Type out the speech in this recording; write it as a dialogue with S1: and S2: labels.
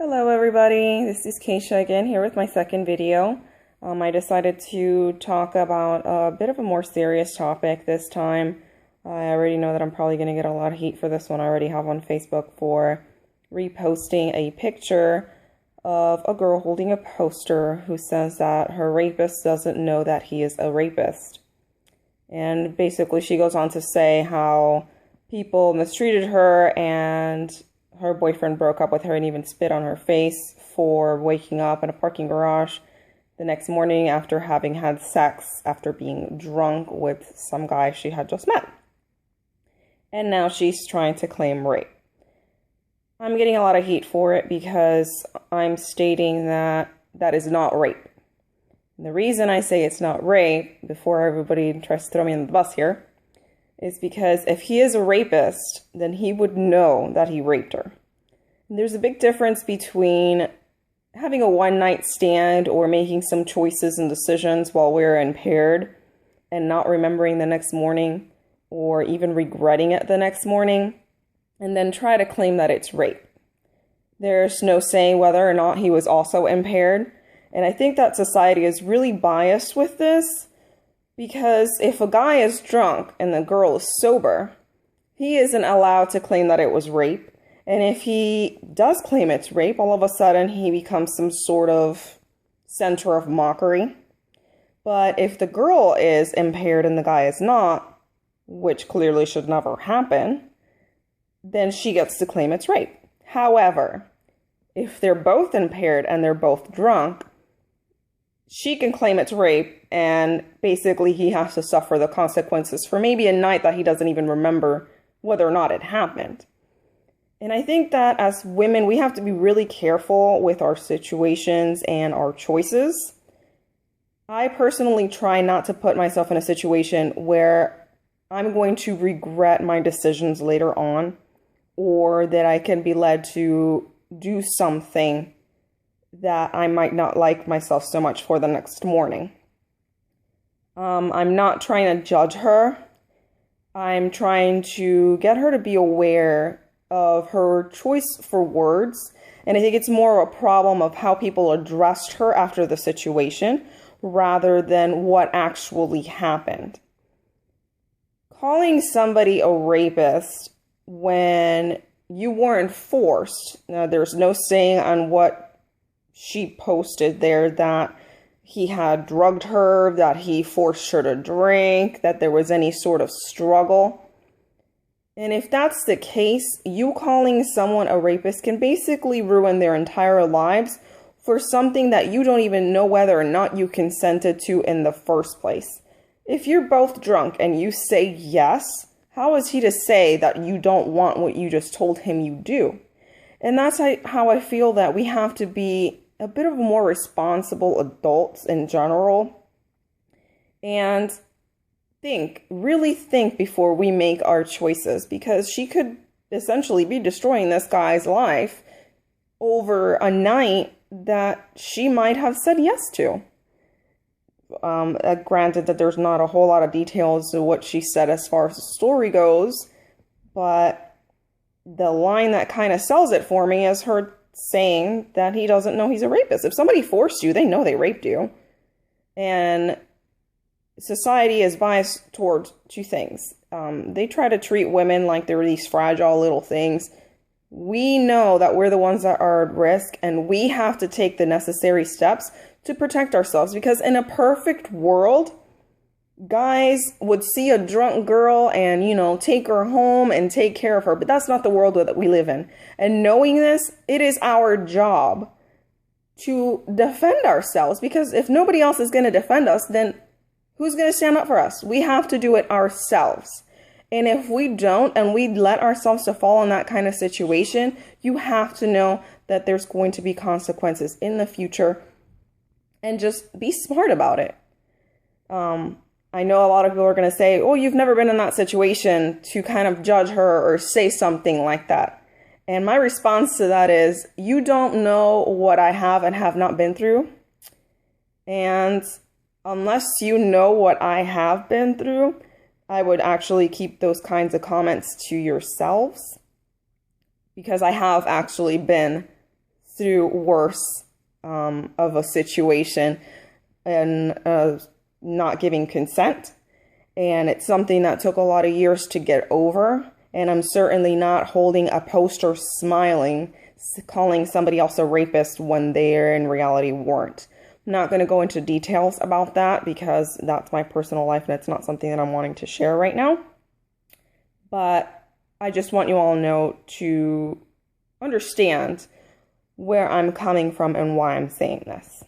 S1: Hello everybody, this is Keisha again here with my second video. I decided to talk about a bit of a more serious topic this time. I already know that I'm probably going to get a lot of heat for this one. I already have on Facebook for reposting a picture of a girl holding a poster who says that her rapist doesn't know that he is a rapist. And basically she goes on to say how people mistreated her and her boyfriend broke up with her and even spit on her face for waking up in a parking garage the next morning after having had sex after being drunk with some guy she had just met. And now she's trying to claim rape. I'm getting a lot of heat for it because I'm stating that that is not rape. And the reason I say it's not rape, before everybody tries to throw me in the bus here, is because if he is a rapist, then he would know that he raped her. And there's a big difference between having a one-night stand or making some choices and decisions while we're impaired and not remembering the next morning or even regretting it the next morning, and then try to claim that it's rape. There's no saying whether or not he was also impaired, and I think that society is really biased with this. Because if a guy is drunk and the girl is sober, he isn't allowed to claim that it was rape. And if he does claim it's rape, all of a sudden he becomes some sort of center of mockery. But if the girl is impaired and the guy is not, which clearly should never happen, then she gets to claim it's rape. However, if they're both impaired and they're both drunk, she can claim it's rape, and basically he has to suffer the consequences for maybe a night that he doesn't even remember whether or not it happened. And I think that as women, we have to be really careful with our situations and our choices. I personally try not to put myself in a situation where I'm going to regret my decisions later on, or that I can be led to do something that I might not like myself so much for the next morning. I'm not trying to judge her. I'm trying to get her to be aware of her choice for words. And I think it's more a problem of how people addressed her after the situation rather than what actually happened. Calling somebody a rapist when you weren't forced, now there's no saying on what she posted there, that he had drugged her, that he forced her to drink, that there was any sort of struggle. And if that's the case, you calling someone a rapist can basically ruin their entire lives for something that you don't even know whether or not you consented to in the first place. If you're both drunk and you say yes, how is he to say that you don't want what you just told him you do? And that's how I feel that we have to be a bit of more responsible adults in general, and really think before we make our choices, because she could essentially be destroying this guy's life over a night that she might have said yes to. Granted that there's not a whole lot of details of what she said as far as the story goes, but the line that kind of sells it for me is her saying that he doesn't know he's a rapist. If somebody forced you, they know they raped you. And society is biased towards two things. They try to treat women like they're these fragile little things. We know that we're the ones that are at risk, and we have to take the necessary steps to protect ourselves, because in a perfect world, guys would see a drunk girl and, take her home and take care of her. But that's not the world that we live in. And knowing this, it is our job to defend ourselves, because if nobody else is going to defend us, then who's going to stand up for us? We have to do it ourselves. And if we don't, and we let ourselves to fall in that kind of situation, you have to know that there's going to be consequences in the future, and just be smart about it. I know a lot of people are going to say, oh, you've never been in that situation, to kind of judge her or say something like that. And my response to that is, you don't know what I have and have not been through. And unless you know what I have been through, I would actually keep those kinds of comments to yourselves, because I have actually been through worse of a situation and not giving consent. And it's something that took a lot of years to get over. And I'm certainly not holding a poster smiling, calling somebody else a rapist when they in reality weren't. I'm not going to go into details about that because that's my personal life and it's not something that I'm wanting to share right now. But I just want you all to know to understand where I'm coming from and why I'm saying this.